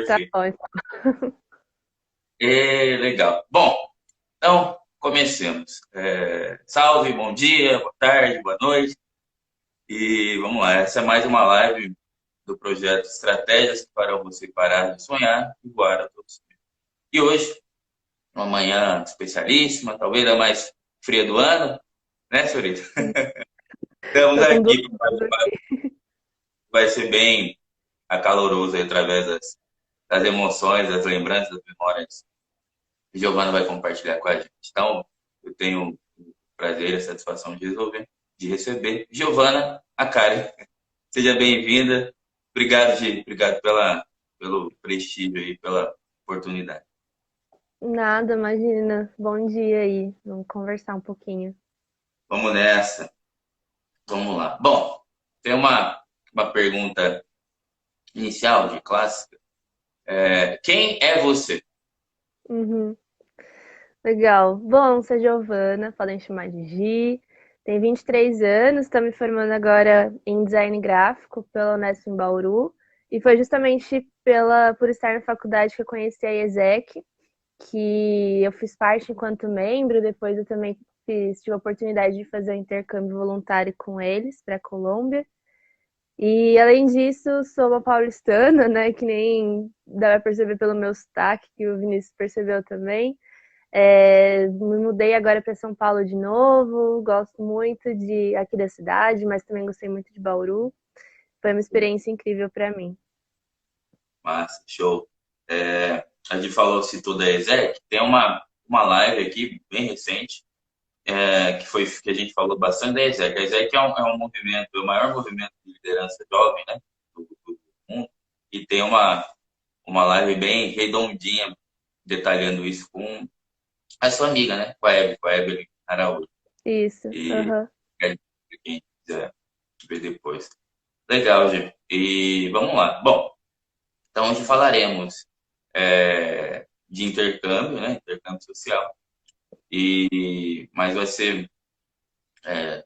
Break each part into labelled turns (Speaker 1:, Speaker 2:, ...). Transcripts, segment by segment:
Speaker 1: Tá
Speaker 2: perfeito.
Speaker 1: bom, então.
Speaker 2: Legal. Bom, então, comecemos. Salve, bom dia, boa tarde, boa noite. E vamos lá, essa é mais uma live do projeto Estratégias para você parar de sonhar e voar a todos. E hoje, uma manhã especialíssima, talvez a mais fria do ano, né, senhorita?
Speaker 1: Sim.
Speaker 2: Estamos
Speaker 1: Tô com
Speaker 2: aqui,
Speaker 1: dúvidas aqui.
Speaker 2: vai ser bem acaloroso aí, através das emoções, das lembranças, das memórias que Giovana vai compartilhar com a gente. Então, eu tenho o prazer e a satisfação de receber Giovana Akari. Seja bem-vinda. Obrigado, Gi. Obrigado pelo prestígio e pela oportunidade.
Speaker 1: Nada, imagina. Bom dia aí. Vamos conversar um pouquinho.
Speaker 2: Vamos nessa. Vamos lá. Bom, tem uma pergunta inicial de clássica. Quem é você?
Speaker 1: Uhum. Legal. Bom, sou Giovana, podem chamar de Gi. Tenho 23 anos, estou me formando agora em design gráfico pela Unesp em Bauru. E foi justamente por estar na faculdade que eu conheci a ESEC, que eu fiz parte enquanto membro. Depois eu também tive a oportunidade de fazer um intercâmbio voluntário com eles para a Colômbia. E além disso, sou uma paulistana, né? Que nem dá pra perceber pelo meu sotaque, que o Vinícius percebeu também. Me mudei agora para São Paulo de novo. Gosto muito de aqui da cidade, mas também gostei muito de Bauru. Foi uma experiência incrível para mim.
Speaker 2: Massa, show. A gente falou, citou da ESEC, tem uma live aqui, bem recente, que a gente falou bastante da ESEC. A ESEC é um movimento, é o maior movimento de liderança jovem, né, do mundo, e tem uma live bem redondinha, detalhando isso com a sua amiga, né, com a Evelyn Araújo.
Speaker 1: Isso.
Speaker 2: E
Speaker 1: Aham.
Speaker 2: quem quiser ver depois. Legal, gente. E vamos lá. Bom, então hoje falaremos de intercâmbio, né, intercâmbio social. Mas vai ser,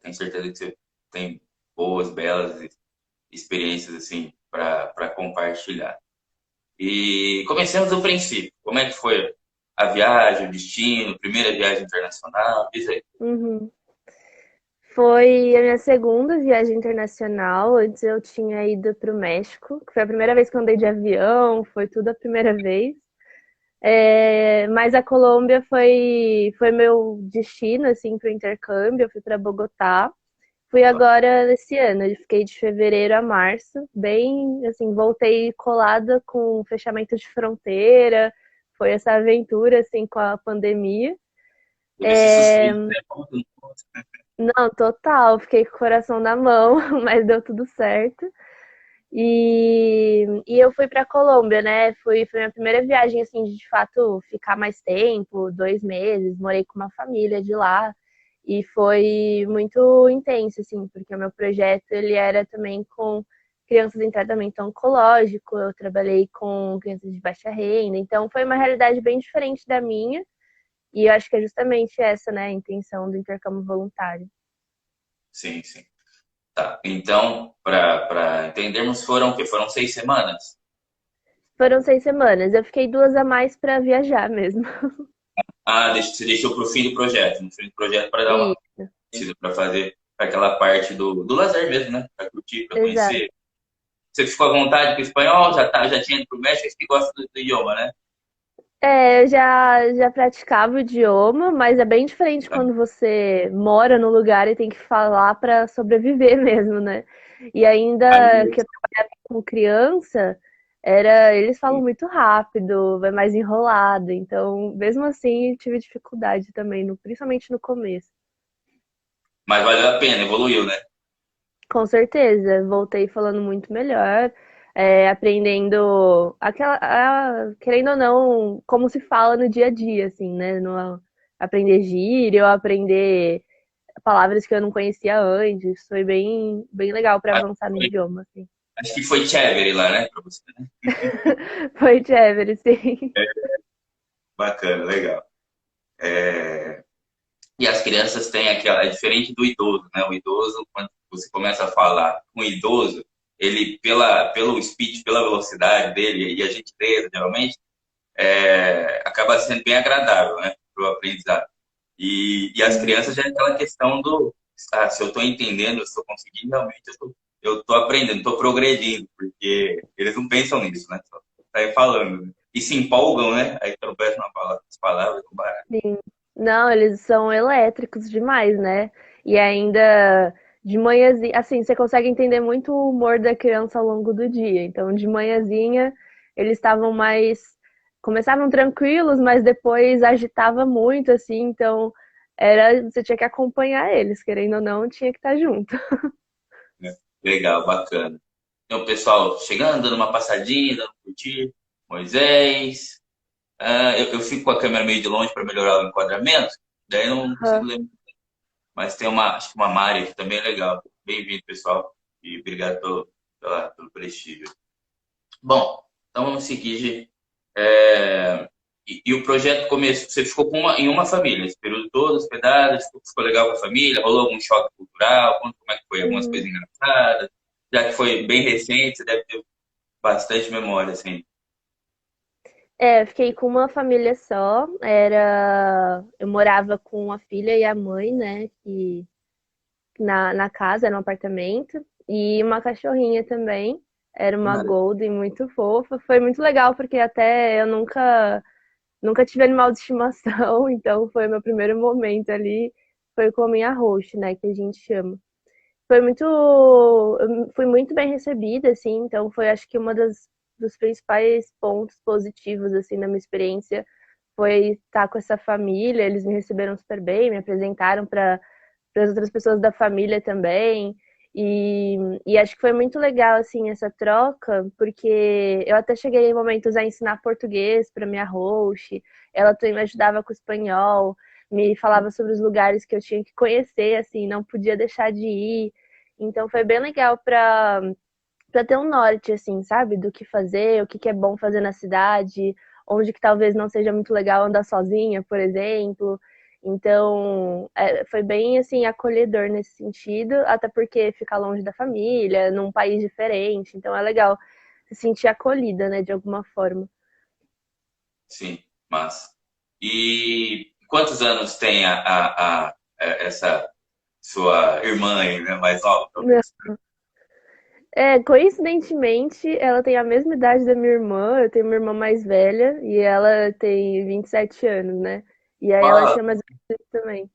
Speaker 2: tenho certeza que você tem boas, belas experiências assim para compartilhar. E comecemos do princípio. Como é que foi a viagem, o destino, primeira viagem internacional? Diz aí.
Speaker 1: Uhum. Foi a minha segunda viagem internacional. Antes eu tinha ido para o México, que foi a primeira vez que eu andei de avião, foi tudo a primeira vez. Mas a Colômbia foi meu destino, assim, para o intercâmbio. Eu fui para Bogotá. Fui agora esse ano, eu fiquei de fevereiro a março, bem, assim, voltei colada com o fechamento de fronteira. Foi essa aventura, assim, com a pandemia.
Speaker 2: Teve esse suspense, né?
Speaker 1: Não, total, fiquei com o coração na mão, mas deu tudo certo. E eu fui para Colômbia, né? Foi minha primeira viagem, assim, de fato ficar mais tempo, 2 meses. Morei com uma família de lá e foi muito intenso, assim, porque o meu projeto ele era também com crianças em tratamento oncológico. Eu trabalhei com crianças de baixa renda, então foi uma realidade bem diferente da minha. E eu acho que é justamente essa, né, a intenção do intercâmbio voluntário.
Speaker 2: Sim, sim. Tá. Então, para entendermos, foram o quê? Foram 6 semanas?
Speaker 1: Foram 6 semanas. Eu fiquei 2 a mais para viajar mesmo.
Speaker 2: Ah, você deixou para o fim do projeto, no fim do projeto para dar uma
Speaker 1: Isso,
Speaker 2: para fazer aquela parte do lazer mesmo, né? Para curtir, para
Speaker 1: exato.
Speaker 2: conhecer. Você ficou à vontade com o espanhol? Já tinha ido para o México, que gosta do idioma, né?
Speaker 1: Eu já praticava o idioma, mas é bem diferente
Speaker 2: Tá.
Speaker 1: quando você mora no lugar e tem que falar para sobreviver mesmo, né? E ainda
Speaker 2: Aí,
Speaker 1: que eu trabalhava com criança, eles falam muito rápido, é mais enrolado. Então, mesmo assim, eu tive dificuldade também, principalmente no começo.
Speaker 2: mas valeu a pena, evoluiu, né?
Speaker 1: Com certeza, voltei falando muito melhor, aprendendo querendo ou não, como se fala no dia a dia, assim, né? No, aprender gíria, ou aprender palavras que eu não conhecia antes. Foi bem, bem legal para
Speaker 2: Acho
Speaker 1: avançar no
Speaker 2: que foi,
Speaker 1: idioma, assim.
Speaker 2: acho que foi chévere lá, né? Para você, né?
Speaker 1: Foi chévere, sim.
Speaker 2: Bacana, legal. É, E as crianças têm aquela. É diferente do idoso, né? O idoso, quando você começa a falar com o idoso, ele, pelo speed, pela velocidade dele e a gentileza, geralmente, acaba sendo bem agradável, né, para o aprendizado. E as
Speaker 1: Sim.
Speaker 2: crianças já é aquela questão do, se eu estou entendendo, se eu estou conseguindo, realmente eu estou aprendendo, estou progredindo, porque eles não pensam nisso, né? Só saem falando. Né? E se empolgam, né? Aí tropeçam as palavras, não barato.
Speaker 1: Sim. Não, eles são elétricos demais, né? E ainda de manhãzinha, assim, você consegue entender muito o humor da criança ao longo do dia. Então, de manhãzinha, eles estavam mais. Começavam tranquilos, mas depois agitava muito, assim. Então, você tinha que acompanhar eles, querendo ou não, tinha que estar junto.
Speaker 2: Né? Legal, bacana. Então, pessoal, chegando, dando uma passadinha, dando um curtir. Moisés. Eu fico com a câmera meio de longe para melhorar o enquadramento, daí eu não consigo
Speaker 1: Aham.
Speaker 2: ler. Mas tem acho que uma Mari que também é legal. Bem-vindo, pessoal. E obrigado pelo prestígio. Bom, então vamos seguir, Gi. E o projeto começou, você ficou em uma família, esse período todo, hospedado, ficou legal com a família, rolou algum choque cultural, como é que foi? Algumas
Speaker 1: Uhum.
Speaker 2: coisas engraçadas, já que foi bem recente, você deve ter bastante memória, assim.
Speaker 1: É, eu fiquei com uma família só. Eu morava com a filha e a mãe, né? Que na casa, era um apartamento, e uma cachorrinha também. Era uma Golden muito fofa. Foi muito legal, porque até eu nunca tive animal de estimação, então foi meu primeiro momento ali. Foi com a minha host, né, que a gente chama. Foi muito, eu fui muito bem recebida, assim, então foi acho que dos principais pontos positivos, assim, na minha experiência foi estar com essa família, eles me receberam super bem, me apresentaram para as outras pessoas da família também. E acho que foi muito legal assim essa troca, porque eu até cheguei em momentos a ensinar português para minha host, ela também me ajudava com o espanhol, me falava sobre os lugares que eu tinha que conhecer, assim, não podia deixar de ir. Então foi bem legal para ter um norte, assim, sabe, do que fazer, o que que é bom fazer na cidade, onde que talvez não seja muito legal andar sozinha, por exemplo. Então, foi bem assim acolhedor nesse sentido, até porque fica longe da família, num país diferente, então é legal se sentir acolhida, né, de alguma forma.
Speaker 2: Sim, massa. E quantos anos tem essa sua irmã aí, né? Mais nova, talvez.
Speaker 1: Coincidentemente, ela tem a mesma idade da minha irmã, eu tenho uma irmã mais velha e ela tem 27 anos, né? E aí ela
Speaker 2: Ah,
Speaker 1: tinha mais ou menos isso também.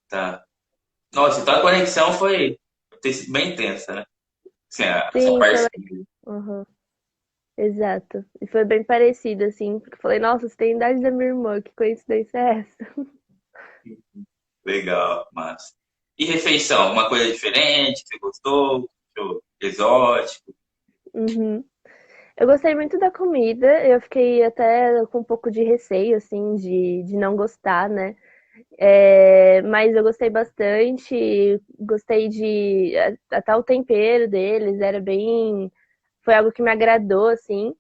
Speaker 2: tá. Nossa, então a conexão foi ter sido bem intensa, né? Assim, a sua
Speaker 1: Sim, foi legal.
Speaker 2: parceria.
Speaker 1: Uhum. Exato. E foi bem parecido, assim, porque eu falei, nossa, você tem a idade da minha irmã, que coincidência é essa?
Speaker 2: Legal, massa. E refeição, alguma coisa diferente que você gostou? Achou exótico?
Speaker 1: Uhum. Eu gostei muito da comida, eu fiquei até com um pouco de receio, assim, de não gostar, né? Mas eu gostei bastante, gostei até o tempero deles, era bem. Foi algo que me agradou, assim.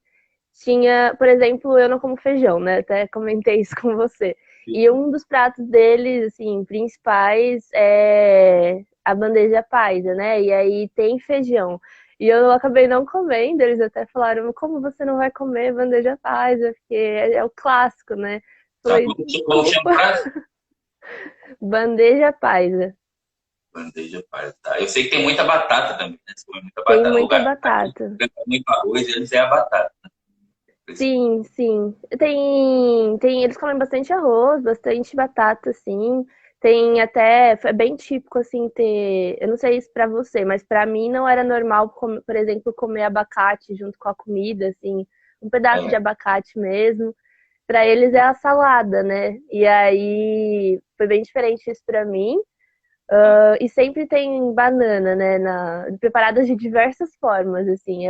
Speaker 1: Tinha, por exemplo, eu não como feijão, né? Até comentei isso com você. E um dos pratos deles, assim, principais é a bandeja paisa, né? E aí tem feijão. E eu acabei não comendo, eles até falaram, como você não vai comer bandeja paisa? Porque é o clássico, né?
Speaker 2: Tá,
Speaker 1: Falei,
Speaker 2: como chama
Speaker 1: desculpa,
Speaker 2: o prato?
Speaker 1: bandeja paisa.
Speaker 2: Bandeja paisa. Tá. Eu sei que tem muita batata também, né? Você come muita
Speaker 1: Tem
Speaker 2: batata no
Speaker 1: muita
Speaker 2: lugar. Aqui,
Speaker 1: batata.
Speaker 2: muito arroz, eles é a batata.
Speaker 1: Sim, sim. Eles comem bastante arroz, bastante batata, sim. Tem até, é bem típico, assim, eu não sei isso pra você, mas pra mim não era normal, por exemplo, comer abacate junto com a comida, assim, um pedaço de
Speaker 2: É,
Speaker 1: abacate mesmo. Pra eles é a salada, né? E aí foi bem diferente isso pra mim. E sempre tem banana, né? Preparadas de diversas formas, assim.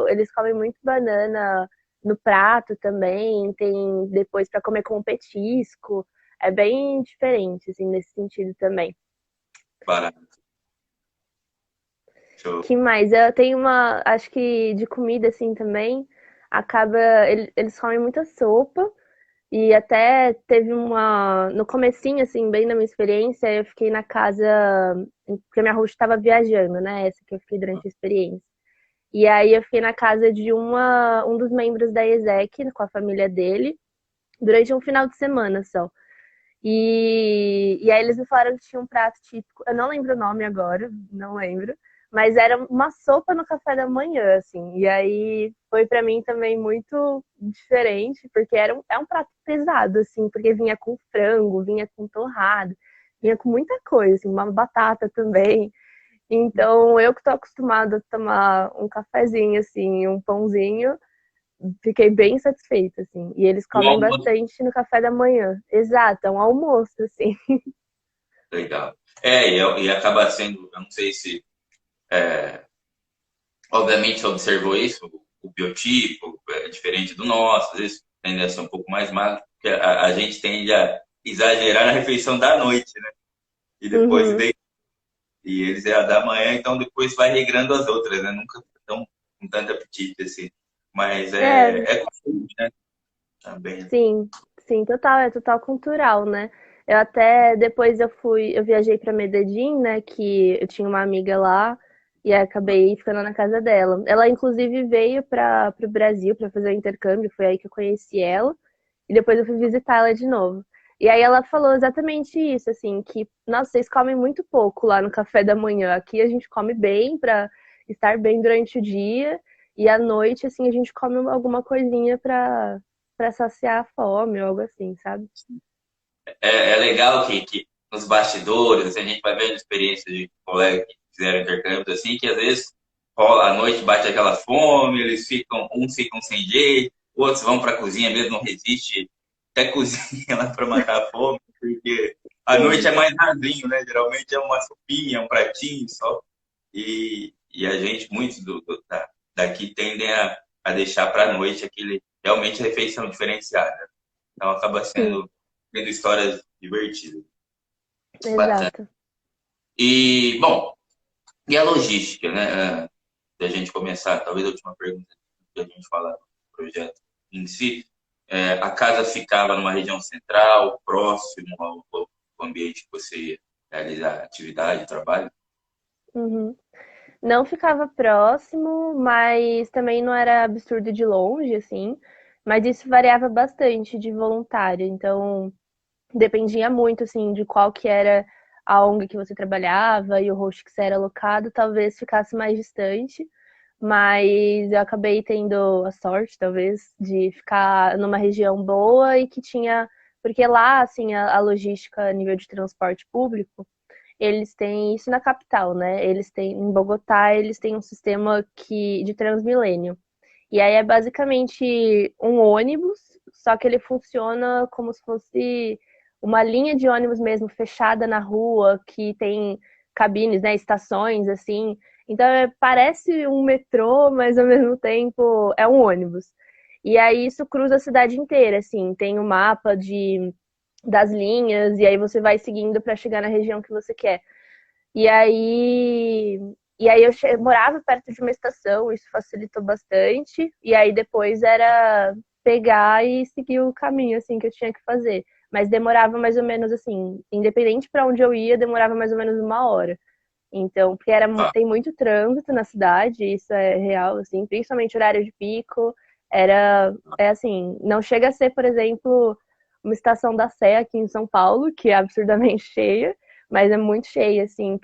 Speaker 1: Eles comem muito banana no prato também. Tem depois para comer com petisco. É bem diferente, assim, nesse sentido também.
Speaker 2: barato. Show.
Speaker 1: Que mais? Eu tenho acho que de comida assim também. Eles comem muita sopa. E até teve no comecinho, assim, bem na minha experiência, eu fiquei na casa, porque minha host estava viajando, né? Essa que eu fiquei durante a experiência. E aí eu fiquei na casa de um dos membros da ESEC, com a família dele, durante um final de semana só. E aí eles me falaram que tinha um prato típico, eu não lembro o nome agora, não lembro, mas era uma sopa no café da manhã, assim. E aí foi pra mim também muito diferente, porque é um prato pesado, assim, porque vinha com frango, vinha com torrado, vinha com muita coisa, assim, uma batata também. Então, eu que tô acostumada a tomar um cafezinho, assim, um pãozinho, fiquei bem satisfeita, assim. E eles
Speaker 2: No
Speaker 1: comem
Speaker 2: almoço,
Speaker 1: bastante no café da manhã. Exato, é um almoço, assim.
Speaker 2: legal. E acaba sendo, eu não sei se, obviamente, você observou isso, o biotipo é diferente do nosso, às vezes tende a ser um pouco mais magro, porque a gente tende a exagerar na refeição da noite, né? E depois
Speaker 1: Uhum.
Speaker 2: e eles é a da manhã, então depois vai regrando as outras, né? Nunca estão com tanto apetite assim. Mas
Speaker 1: É,
Speaker 2: é costume, né? Também.
Speaker 1: sim, sim, total, é total cultural, né? Eu até depois eu viajei para Medellín, né? Que eu tinha uma amiga lá e aí acabei ficando na casa dela. Ela inclusive veio para o Brasil para fazer o intercâmbio, foi aí que eu conheci ela e depois eu fui visitá-la de novo. E aí ela falou exatamente isso, assim, que nossa, vocês comem muito pouco lá no café da manhã. Aqui a gente come bem para estar bem durante o dia e à noite assim a gente come alguma coisinha para saciar a fome ou algo assim, sabe?
Speaker 2: É legal que nos bastidores, assim, a gente vai vendo experiências de colegas que fizeram intercâmbios assim, que às vezes rola à noite, bate aquela fome, uns ficam sem jeito, outros vão para a cozinha mesmo, não resiste, até cozinha lá para matar a fome, porque a noite
Speaker 1: Sim,
Speaker 2: é mais rasinho, né? Geralmente é uma sopinha, um pratinho só. E a gente, muitos daqui tendem a deixar para a noite aquele realmente refeição diferenciada. Então acaba
Speaker 1: sim,
Speaker 2: sendo histórias divertidas. Bacana.
Speaker 1: exato.
Speaker 2: E, bom, e a logística, né? Da gente começar, talvez a última pergunta que a gente falar do projeto em si. A casa ficava numa região central, próximo ao ambiente que você ia realizar atividade, trabalho?
Speaker 1: Uhum. Não ficava próximo, mas também não era absurdo de longe, assim. Mas isso variava bastante de voluntário. Então, dependia muito, assim, de qual que era a ONG que você trabalhava e o host que você era alocado, talvez ficasse mais distante. Mas eu acabei tendo a sorte, talvez, de ficar numa região boa e que tinha. Porque lá, assim, a logística a nível de transporte público, eles têm isso na capital, né? Eles têm, em Bogotá, eles têm um sistema de Transmilênio. E aí é basicamente um ônibus, só que ele funciona como se fosse uma linha de ônibus mesmo fechada na rua, que tem cabines, né, estações assim. Então parece um metrô, mas ao mesmo tempo é um ônibus. E aí isso cruza a cidade inteira, assim, tem o um mapa das linhas e aí você vai seguindo para chegar na região que você quer. E aí, eu morava perto de uma estação, isso facilitou bastante. E aí depois era pegar e seguir o caminho assim que eu tinha que fazer. Mas demorava mais ou menos assim, independente para onde eu ia, demorava mais ou menos uma hora. Então, porque
Speaker 2: Tá.
Speaker 1: tem muito trânsito na cidade, isso é real, assim, principalmente horário de pico. É assim, não chega a ser, por exemplo, uma estação da Sé aqui em São Paulo, que é absurdamente cheia, mas é muito cheia, assim,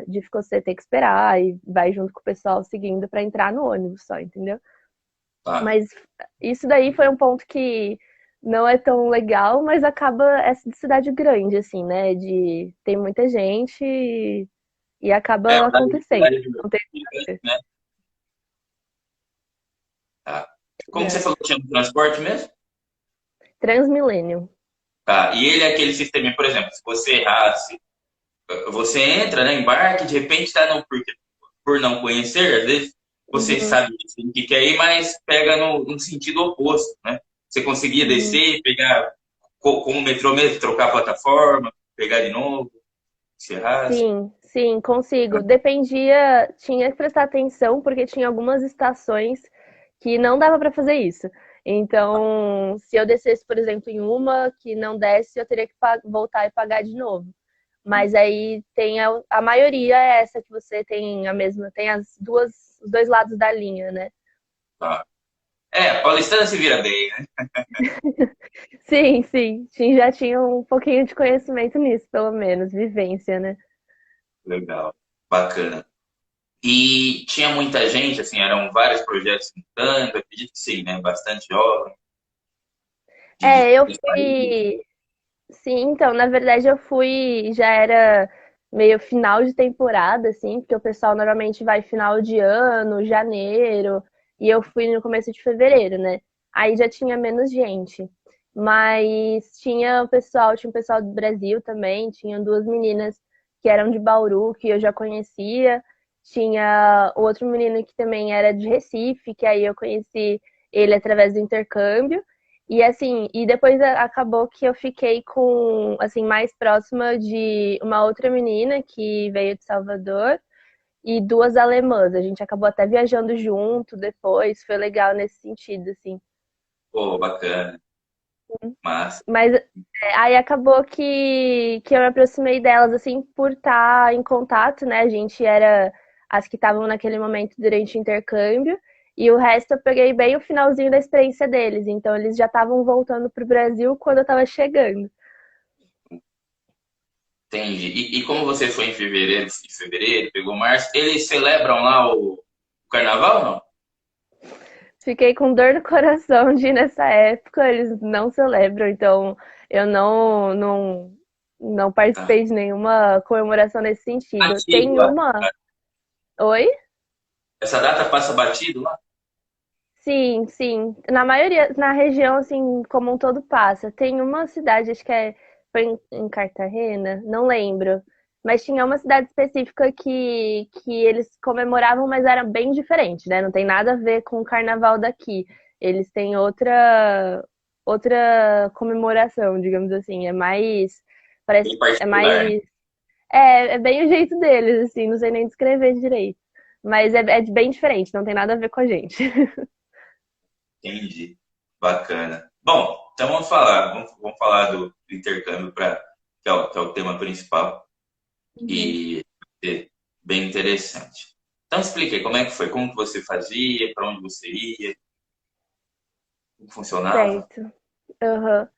Speaker 1: de você ter que esperar e vai junto com o pessoal seguindo para entrar no ônibus só, entendeu?
Speaker 2: Tá.
Speaker 1: Mas isso daí foi um ponto que não é tão legal, mas acaba essa de cidade grande, assim, né? De tem muita gente e acaba acontecendo.
Speaker 2: Horário
Speaker 1: Não tem o que
Speaker 2: gigante,
Speaker 1: fazer.
Speaker 2: né? Tá. Como você falou
Speaker 1: Exato.
Speaker 2: que tinha no transporte mesmo?
Speaker 1: Transmilênio.
Speaker 2: Tá. E ele é aquele sistema, por exemplo, se você errasse, você entra, né, embarque, de repente está no por não conhecer, às vezes você
Speaker 1: Uhum,
Speaker 2: sabe que quer ir, mas pega no sentido oposto, né? Você conseguia
Speaker 1: uhum.
Speaker 2: descer, pegar como o metrô mesmo, trocar a plataforma, pegar de novo, se errasse.
Speaker 1: Sim, sim, consigo. Dependia, tinha que prestar atenção porque tinha algumas estações que não dava para fazer isso. Então, se eu descesse, por exemplo, em uma que não desse, eu teria que voltar e pagar de novo. Mas aí tem a maioria é essa que você tem a mesma, tem os dois lados da linha, né?
Speaker 2: Tá. É, paulistana se vira bem, né?
Speaker 1: Sim, sim. Já tinha um pouquinho de conhecimento nisso, pelo menos, vivência, né?
Speaker 2: Legal, bacana. E tinha muita gente, assim, eram vários projetos simultâneos, acredito que sim, né? Bastante jovem, de
Speaker 1: É, eu
Speaker 2: vários países.
Speaker 1: fui. Sim, então, na verdade eu fui, já era meio final de temporada, assim, porque o pessoal normalmente vai final de ano, janeiro, e eu fui no começo de fevereiro, né? Aí já tinha menos gente. Mas tinha um pessoal do Brasil também, tinha duas meninas que eram de Bauru, que eu já conhecia, tinha outro menino que também era de Recife, que aí eu conheci ele através do intercâmbio. E assim, e depois acabou que eu fiquei com, assim, mais próxima de uma outra menina que veio de Salvador e duas alemãs. A gente acabou até viajando junto depois, foi legal nesse sentido, assim.
Speaker 2: Pô, bacana, massa.
Speaker 1: Mas aí acabou que eu me aproximei delas, assim, por estar em contato, né? A gente era as que estavam naquele momento durante o intercâmbio, e o resto eu peguei bem o finalzinho da experiência deles. Então eles já estavam voltando pro Brasil quando eu estava chegando.
Speaker 2: Entendi. E como você foi em fevereiro, pegou março, eles celebram lá o carnaval, não?
Speaker 1: Fiquei com dor no coração de ir nessa época, eles não celebram, então eu não
Speaker 2: Tá.
Speaker 1: participei de nenhuma comemoração nesse sentido.
Speaker 2: Batido
Speaker 1: Tem
Speaker 2: lá?
Speaker 1: uma. Oi?
Speaker 2: Essa data passa batido lá?
Speaker 1: Sim, sim. Na maioria, na região, assim, como um todo passa. Tem uma cidade, acho que foi em Cartagena, não lembro. Mas tinha uma cidade específica que eles comemoravam, mas era bem diferente, né? Não tem nada a ver com o carnaval daqui. Eles têm outra comemoração, digamos assim.
Speaker 2: Bem
Speaker 1: É
Speaker 2: particular.
Speaker 1: mais, é bem o jeito deles, assim, não sei nem descrever direito. Mas é bem diferente, não tem nada a ver com a gente.
Speaker 2: Entendi. Bacana. Bom, então vamos falar do intercâmbio, que é o tema principal. E é bem interessante. Então explique aí, como é que foi, como que você fazia, para onde você ia, como funcionava.
Speaker 1: Certo. Aham.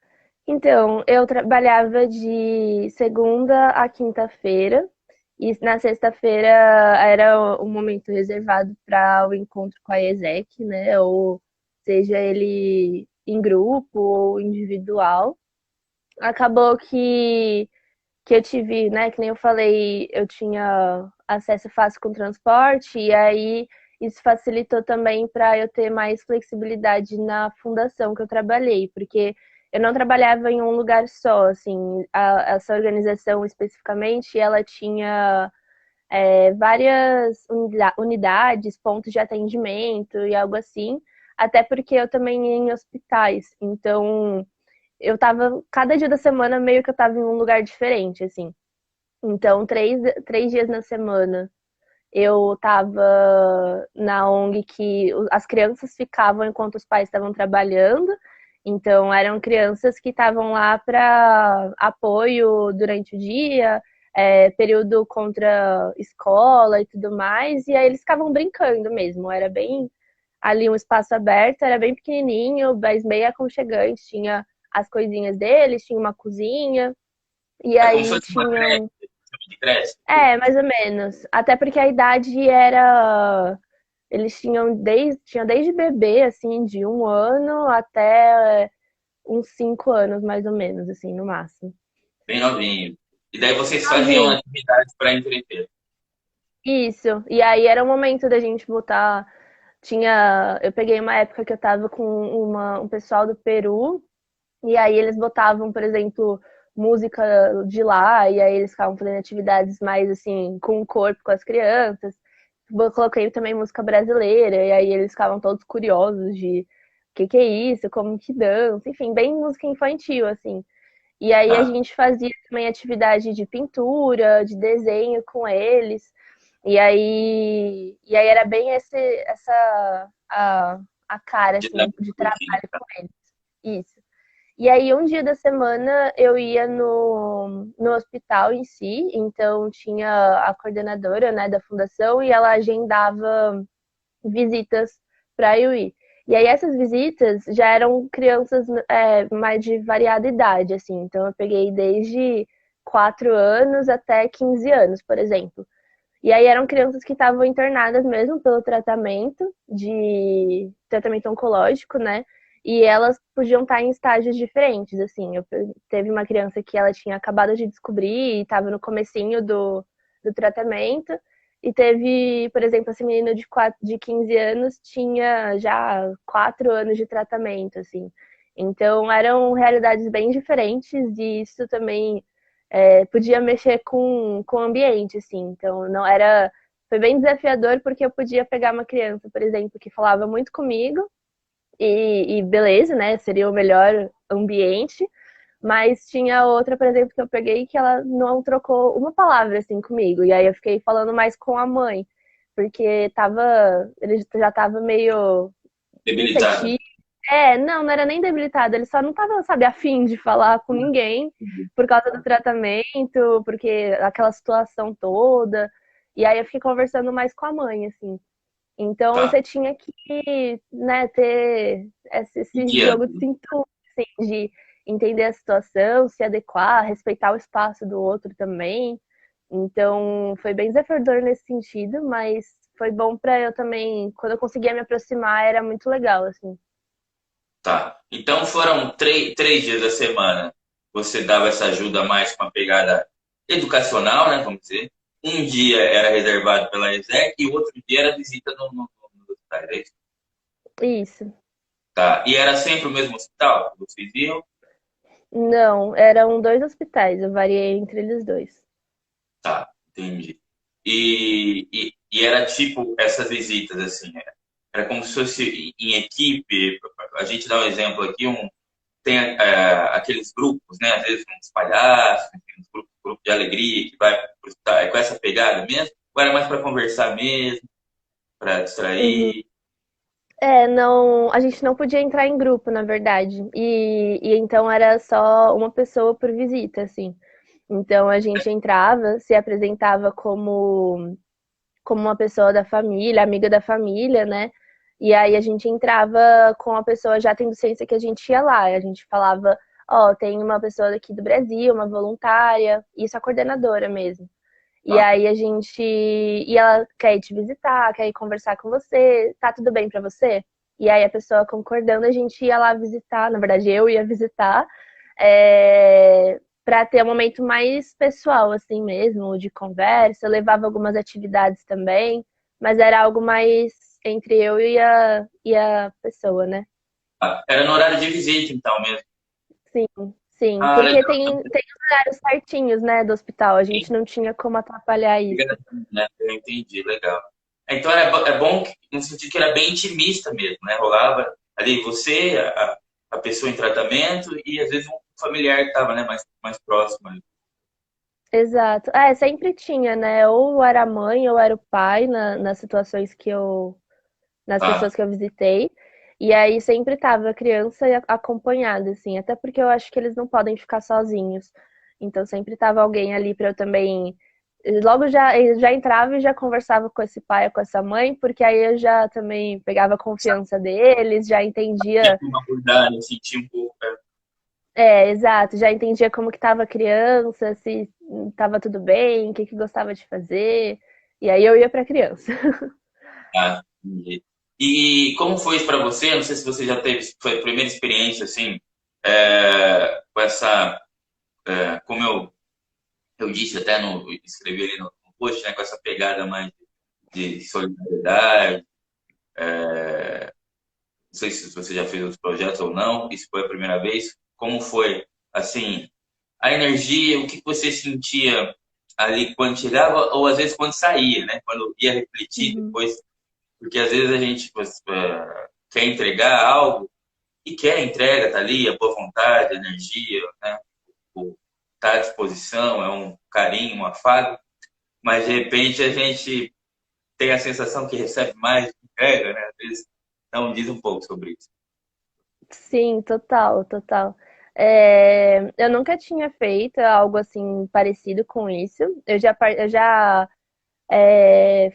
Speaker 1: Então, eu trabalhava de segunda a quinta-feira, e na sexta-feira era um momento reservado para o encontro com a ESEC, né? Ou seja, ele em grupo ou individual. Acabou que eu tive, né? Que nem eu falei, eu tinha acesso fácil com transporte, e aí isso facilitou também para eu ter mais flexibilidade na fundação que eu trabalhei, porque eu não trabalhava em um lugar só, assim, essa organização especificamente, ela tinha várias unidades, pontos de atendimento e algo assim, até porque eu também ia em hospitais, então eu tava, cada dia da semana meio que eu tava em um lugar diferente, assim. Então, três dias na semana eu tava na ONG que as crianças ficavam enquanto os pais estavam trabalhando. Então, eram crianças que estavam lá para apoio durante o dia, período contra escola e tudo mais. E aí eles ficavam brincando mesmo. Era bem ali um espaço aberto, era bem pequenininho, mas meio aconchegante. Tinha as coisinhas deles, tinha uma cozinha. E
Speaker 2: É como se
Speaker 1: aí
Speaker 2: fosse uma creche,
Speaker 1: tinham
Speaker 2: de creche.
Speaker 1: mais ou menos. Até porque a idade era. Eles tinham desde bebê, assim, de 1 ano até uns 5 anos, mais ou menos, assim, no máximo.
Speaker 2: Bem novinho. E daí vocês faziam
Speaker 1: Novinho.
Speaker 2: atividades para entreter.
Speaker 1: Isso. E aí era o momento da gente botar. Eu peguei uma época que eu tava com um pessoal do Peru, e aí eles botavam, por exemplo, música de lá, e aí eles ficavam fazendo atividades mais assim, com o corpo, com as crianças. Eu coloquei também música brasileira, e aí eles ficavam todos curiosos de o que é isso, como que dança, enfim, bem música infantil, assim. E aí a
Speaker 2: Tá.
Speaker 1: gente fazia também atividade de pintura, de desenho com eles. E aí era bem a cara,
Speaker 2: De dar
Speaker 1: assim, de
Speaker 2: curtindo.
Speaker 1: trabalho com eles. Isso. E aí, um dia da semana, eu ia no hospital em si, então tinha a coordenadora, né, da fundação e ela agendava visitas para eu ir. E aí, essas visitas já eram crianças mais de variada idade, assim. Então, eu peguei desde 4 anos até 15 anos, por exemplo. E aí eram crianças que estavam internadas mesmo pelo tratamento oncológico, né? E elas podiam estar em estágios diferentes, assim. Teve uma criança que ela tinha acabado de descobrir e estava no comecinho do tratamento. E teve, por exemplo, esse menino de 15 anos tinha já 4 anos de tratamento, assim. Então eram realidades bem diferentes e isso também podia mexer com o ambiente, assim. Então, não era. Foi bem desafiador porque eu podia pegar uma criança, por exemplo, que falava muito comigo e beleza, né? Seria o melhor ambiente. Mas tinha outra, por exemplo, que eu peguei que ela não trocou uma palavra assim comigo. E aí eu fiquei falando mais com a mãe, porque ele já tava meio
Speaker 2: Debilitado.
Speaker 1: insensível. Não era nem debilitado, ele só não tava, sabe, afim de falar com ninguém por causa do tratamento, porque aquela situação toda. E aí eu fiquei conversando mais com a mãe, assim. Então
Speaker 2: Tá.
Speaker 1: você tinha que, né, ter esse
Speaker 2: Guia.
Speaker 1: jogo de cintura, assim, de entender a situação, se adequar, respeitar o espaço do outro também. Então foi bem desafiador nesse sentido, mas foi bom para eu também, quando eu conseguia me aproximar, era muito legal, assim.
Speaker 2: Tá. Então foram três dias da semana. Você dava essa ajuda mais com a pegada educacional, né? Vamos dizer. Um dia era reservado pela ESEC e o outro dia era visita no hospital. É isso?
Speaker 1: Isso.
Speaker 2: Tá. E era sempre o mesmo hospital que vocês iam?
Speaker 1: Não, eram dois hospitais, eu variei entre eles dois.
Speaker 2: Tá, entendi. E era tipo essas visitas, assim, era como se fosse em equipe. A gente dá um exemplo aqui, tem aqueles grupos, né? Às vezes uns palhaços, tem uns grupos de alegria que vai pro hospital. É com essa pegada mesmo? Ou era mais para conversar mesmo, para
Speaker 1: Uhum.
Speaker 2: distrair?
Speaker 1: Não, a gente não podia entrar em grupo, na verdade. E então era só uma pessoa por visita, assim. Então a gente entrava, se apresentava como uma pessoa da família, amiga da família, né? E aí a gente entrava com a pessoa já tendo ciência que a gente ia lá. A gente falava, ó, tem uma pessoa daqui do Brasil, uma voluntária, isso a coordenadora mesmo. E
Speaker 2: Tá.
Speaker 1: aí e ela quer ir te visitar, quer ir conversar com você, tá tudo bem pra você? E aí a pessoa concordando, a gente ia lá visitar, na verdade eu ia visitar, para ter um momento mais pessoal assim mesmo, de conversa, eu levava algumas atividades também, mas era algo mais entre eu e a pessoa, né?
Speaker 2: Tá. Era no horário de visita, então mesmo.
Speaker 1: Sim, sim,
Speaker 2: Ah,
Speaker 1: porque
Speaker 2: legal.
Speaker 1: tem os horários certinhos, né, do hospital, a gente não tinha como atrapalhar isso.
Speaker 2: Né? Eu entendi, legal. Então é bom no sentido que era bem intimista mesmo, né? Rolava ali você, a pessoa em tratamento e às vezes um familiar que estava, né, mais próximo ali.
Speaker 1: Exato. Sempre tinha, né? Ou era a mãe ou era o pai nas situações nas
Speaker 2: Tá.
Speaker 1: pessoas que eu visitei. E aí sempre tava a criança acompanhada, assim, até porque eu acho que eles não podem ficar sozinhos. Então sempre tava alguém ali para eu também. Logo eu já entrava e já conversava com esse pai ou com essa mãe, porque aí eu já também pegava a confiança deles, já
Speaker 2: Tinha
Speaker 1: entendia.
Speaker 2: uma abordagem, senti um pouco.
Speaker 1: Exato, já entendia como que estava a criança, se estava tudo bem, o que que gostava de fazer. E aí eu ia para a criança.
Speaker 2: Tá, entendi. E como foi isso para você? Não sei se você já teve, foi a primeira experiência assim, com essa, como eu disse até escrevi ali no post, né, com essa pegada mais de solidariedade. Não sei se você já fez outros projetos ou não, isso foi a primeira vez. Como foi, assim, a energia, o que você sentia ali quando chegava, ou às vezes quando saía, né? Quando ia refletir
Speaker 1: Uhum.
Speaker 2: depois, porque às vezes a gente quer entregar algo e quer a entrega, tá ali, a boa vontade, a energia, né? Tá à disposição, é um carinho, um afago, mas de repente a gente tem a sensação que recebe mais do que entrega, né? Às vezes, então diz um pouco sobre isso.
Speaker 1: Sim, total, total. Eu nunca tinha feito algo assim parecido com isso. Eu já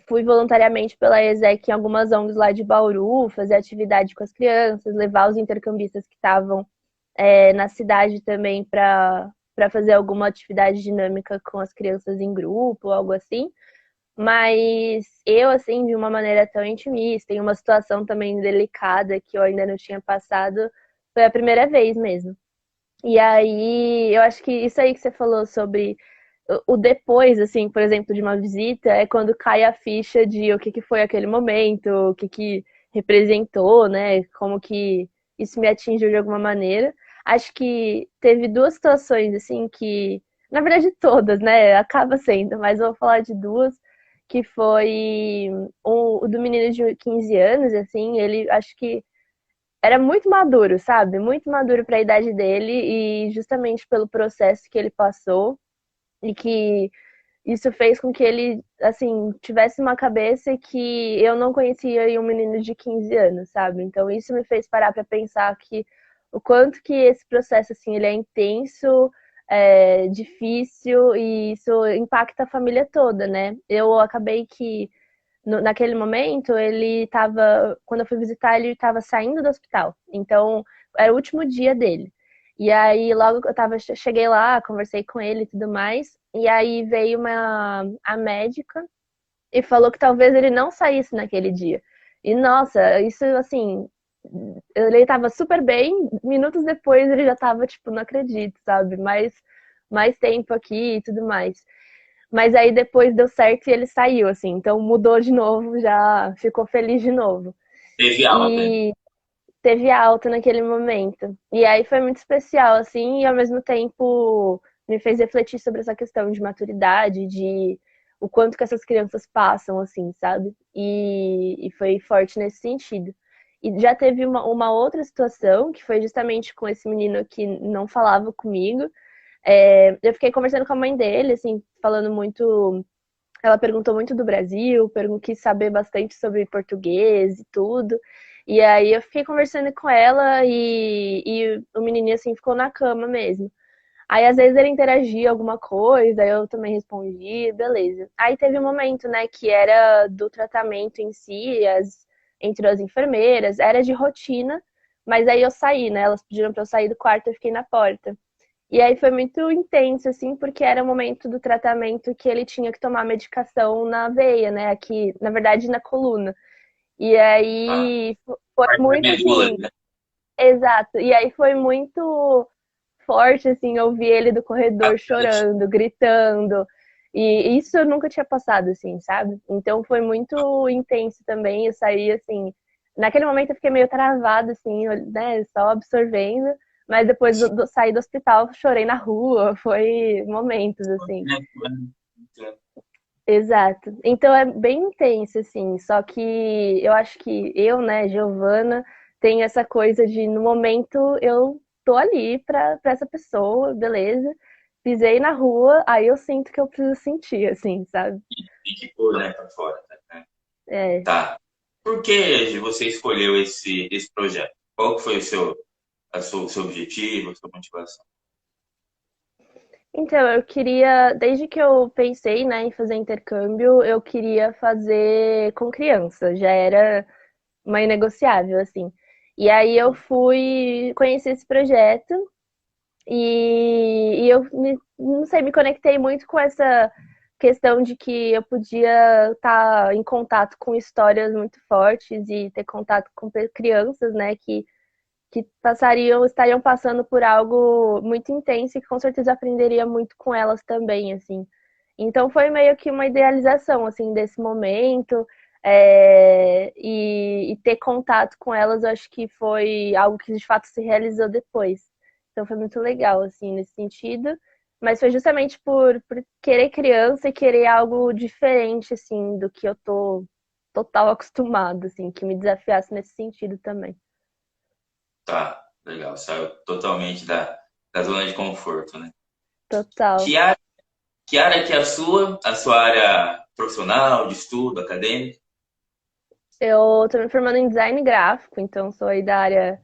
Speaker 1: fui voluntariamente pela ESEC em algumas ONGs lá de Bauru, fazer atividade com as crianças, levar os intercambistas que estavam na cidade também para fazer alguma atividade dinâmica com as crianças em grupo, algo assim. Mas eu, assim, de uma maneira tão intimista, em uma situação também delicada que eu ainda não tinha passado, foi a primeira vez mesmo. E aí, eu acho que isso aí que você falou sobre o depois, assim, por exemplo, de uma visita, é quando cai a ficha de o que que foi aquele momento, o que que representou, né? Como que isso me atingiu de alguma maneira. Acho que teve duas situações, assim, que, na verdade, todas, né? Acaba sendo, mas eu vou falar de duas, que foi o do menino de 15 anos, assim, ele acho que era muito maduro, sabe? Muito maduro para a idade dele e justamente pelo processo que ele passou e que isso fez com que ele, assim, tivesse uma cabeça que eu não conhecia em um menino de 15 anos, sabe? Então isso me fez parar para pensar que o quanto que esse processo, assim, ele é intenso, difícil e isso impacta a família toda, né? Eu acabei que naquele momento, ele estava, quando eu fui visitar, ele estava saindo do hospital. Então, era o último dia dele. E aí, logo que cheguei lá, conversei com ele e tudo mais. E aí veio a médica e falou que talvez ele não saísse naquele dia. E nossa, isso assim, ele estava super bem, minutos depois ele já estava tipo, não acredito, sabe? Mais tempo aqui e tudo mais. Mas aí depois deu certo e ele saiu, assim. Então mudou de novo, já ficou feliz de novo.
Speaker 2: Teve alta, né?
Speaker 1: E teve alta naquele momento. E aí foi muito especial, assim, e ao mesmo tempo me fez refletir sobre essa questão de maturidade, de o quanto que essas crianças passam, assim, sabe? E foi forte nesse sentido. E já teve uma outra situação, que foi justamente com esse menino que não falava comigo. Eu fiquei conversando com a mãe dele, assim, falando muito. Ela perguntou muito do Brasil, quis saber bastante sobre português e tudo. E aí eu fiquei conversando com ela e o menininho assim ficou na cama mesmo. Aí às vezes ele interagia alguma coisa, eu também respondia, beleza. Aí teve um momento, né, que era do tratamento em si, entre as enfermeiras, era de rotina, mas aí eu saí, né? Elas pediram pra eu sair do quarto, eu fiquei na porta. E aí foi muito intenso, assim, porque era o momento do tratamento que ele tinha que tomar medicação na veia, né? Aqui, na verdade, na coluna. E
Speaker 2: A
Speaker 1: aí foi
Speaker 2: parte da
Speaker 1: muito
Speaker 2: medula,
Speaker 1: assim,
Speaker 2: né?
Speaker 1: exato. E aí foi muito forte, assim, ouvir ele do corredor chorando, gritando. E isso eu nunca tinha passado, assim, sabe? Então foi muito intenso também. Eu saí, assim, naquele momento eu fiquei meio travada, assim, né? Só absorvendo. Mas depois sair do hospital, chorei na rua. Foi momentos, assim. Exato. Então é bem intenso, assim. Só que eu acho que eu, né, Giovana, tenho essa coisa de no momento eu tô ali pra essa pessoa, beleza. Pisei na rua, aí eu sinto que eu preciso sentir, assim, sabe?
Speaker 2: Tem que pôr, né, pra fora, né?
Speaker 1: É.
Speaker 2: Tá. Por que você escolheu esse projeto? Qual que foi o seu objetivo, a sua motivação?
Speaker 1: Então, eu queria, desde que eu pensei, né, em fazer intercâmbio, eu queria fazer com criança, já era uma inegociável, assim. E aí eu fui conhecer esse projeto e eu, não sei, me conectei muito com essa questão de que eu podia estar em contato com histórias muito fortes e ter contato com crianças, né, que estariam passando por algo muito intenso e que com certeza aprenderia muito com elas também, assim. Então foi meio que uma idealização, assim, desse momento, e ter contato com elas, eu acho que foi algo que de fato se realizou depois. Então foi muito legal, assim, nesse sentido. Mas foi justamente por querer criança e querer algo diferente, assim, do que eu tô total acostumado, assim, que me desafiasse nesse sentido também.
Speaker 2: Tá, legal. Saiu totalmente da zona de conforto, né?
Speaker 1: Total.
Speaker 2: Que área, que área que é a sua área profissional, de estudo, acadêmica?
Speaker 1: Eu tô me formando em design gráfico, então sou aí da área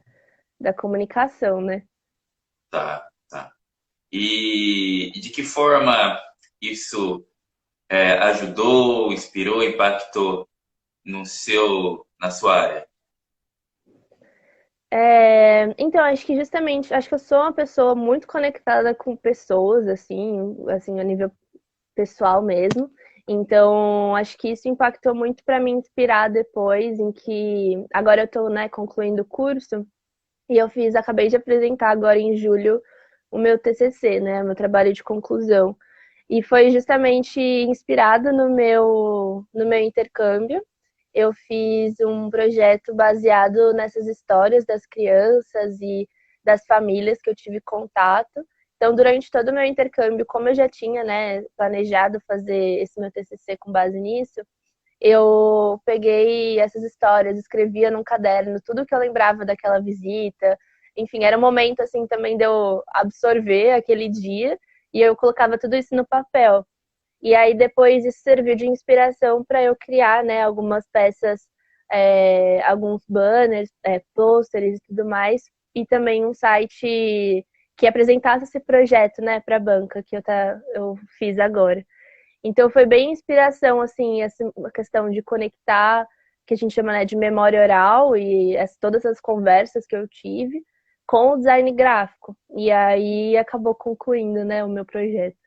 Speaker 1: da comunicação, né?
Speaker 2: Tá, tá. E de que forma isso ajudou, inspirou, impactou na sua área?
Speaker 1: Então, acho que justamente, acho que eu sou uma pessoa muito conectada com pessoas, assim, a nível pessoal mesmo. Então, acho que isso impactou muito para me inspirar depois, em que agora eu tô, né, concluindo o curso e acabei de apresentar agora em julho o meu TCC, né, meu trabalho de conclusão. E foi justamente inspirado no meu intercâmbio. Eu fiz um projeto baseado nessas histórias das crianças e das famílias que eu tive contato. Então, durante todo o meu intercâmbio, como eu já tinha, né, planejado fazer esse meu TCC com base nisso, eu peguei essas histórias, escrevia num caderno tudo que eu lembrava daquela visita. Enfim, era um momento assim também de eu absorver aquele dia e eu colocava tudo isso no papel. E aí depois isso serviu de inspiração para eu criar, né, algumas peças, alguns banners, pôsteres e tudo mais, e também um site que apresentasse esse projeto, né, para a banca eu fiz agora. Então foi bem inspiração, assim, essa questão de conectar, que a gente chama, né, de memória oral e todas as conversas que eu tive com o design gráfico. E aí acabou concluindo, né, o meu projeto.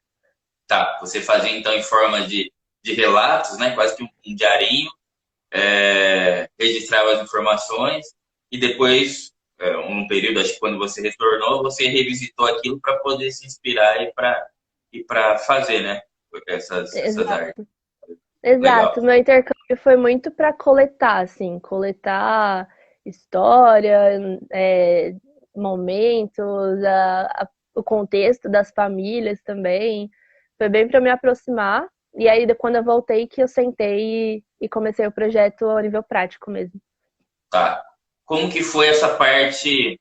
Speaker 2: Tá, você fazia então em forma de relatos, né? Quase que um diarinho, registrava as informações e depois, um período, acho que quando você retornou, você revisitou aquilo para poder se inspirar e para fazer, né? Essas artes.
Speaker 1: Exato.
Speaker 2: Legal.
Speaker 1: Exato. Meu intercâmbio foi muito para coletar, assim, coletar história, momentos, o contexto das famílias também. Foi bem para me aproximar. E aí, quando eu voltei, que eu sentei e comecei o projeto a nível prático mesmo.
Speaker 2: Tá. Como que foi essa parte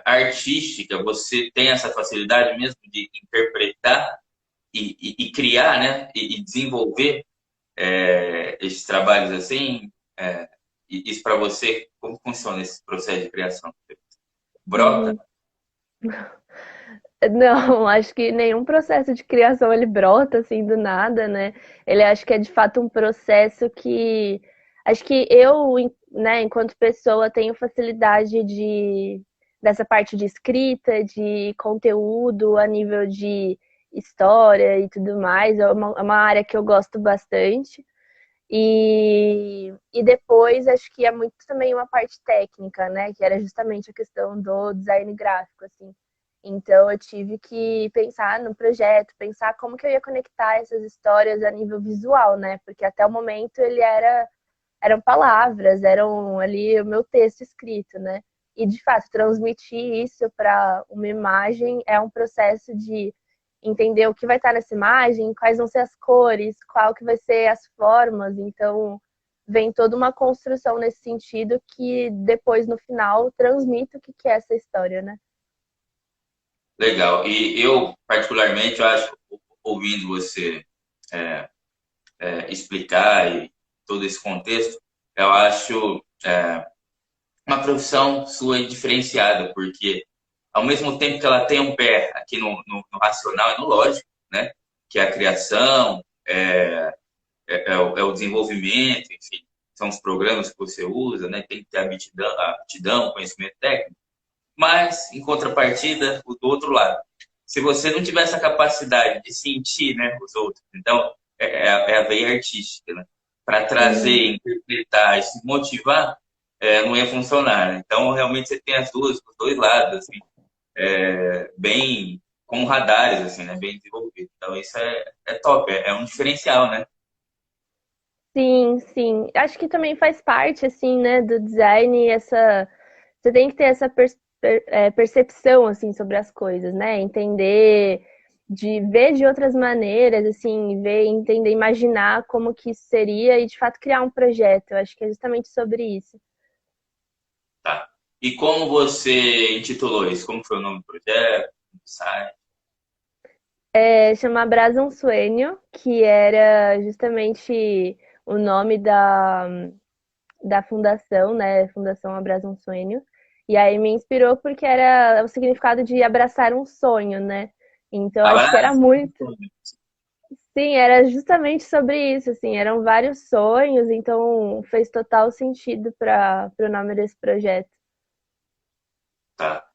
Speaker 2: artística? Você tem essa facilidade mesmo de interpretar e criar, né? E desenvolver esses trabalhos assim? E isso para você, como funciona esse processo de criação? Brota?
Speaker 1: Uhum. Não, acho que nenhum processo de criação ele brota assim do nada, né? Ele acho que é de fato um processo que acho que eu, né, enquanto pessoa, tenho facilidade de dessa parte de escrita, de conteúdo a nível de história e tudo mais. É uma área que eu gosto bastante. E depois acho que é muito também uma parte técnica, né? Que era justamente a questão do design gráfico, assim. Então eu tive que pensar no projeto, pensar como que eu ia conectar essas histórias a nível visual, né? Porque até o momento eram palavras, eram ali o meu texto escrito, né? E de fato transmitir isso para uma imagem é um processo de entender o que vai estar nessa imagem, quais vão ser as cores, qual que vai ser as formas. Então, vem toda uma construção nesse sentido que depois, no final, transmite o que é essa história, né?
Speaker 2: Legal. E eu, particularmente, eu acho, ouvindo você é, explicar e todo esse contexto, eu acho uma profissão sua diferenciada, porque ao mesmo tempo que ela tem um pé aqui no racional e no lógico, né? Que é a criação, é o desenvolvimento, enfim, são os programas que você usa, né? Tem que ter aptidão, conhecimento técnico. Mas, em contrapartida, o do outro lado, se você não tiver essa capacidade de sentir, né, os outros, então é a veia artística, né? Para
Speaker 1: Uhum.
Speaker 2: trazer, interpretar e se motivar, não ia funcionar. Né? Então, realmente, você tem os dois lados, assim, bem com radares, assim, né, bem desenvolvidos. Então, isso é top, é um diferencial, né?
Speaker 1: Sim, sim. Acho que também faz parte, assim, né, do design, você tem que ter essa percepção, assim, sobre as coisas, né? Entender, de ver de outras maneiras, assim, ver, entender, imaginar como que isso seria e, de fato, criar um projeto. Eu acho que é justamente sobre isso.
Speaker 2: Tá. E como você intitulou isso? Como foi o nome do projeto, do site?
Speaker 1: Chama Abraça um Sueño, que era justamente o nome da fundação, né? Fundação Abraça um Sueño. E aí me inspirou porque era o significado de abraçar um sonho, né? Então acho que era
Speaker 2: Abraço.
Speaker 1: muito. Sim, era justamente sobre isso, assim, eram vários sonhos, então fez total sentido para o nome desse projeto.
Speaker 2: Tá.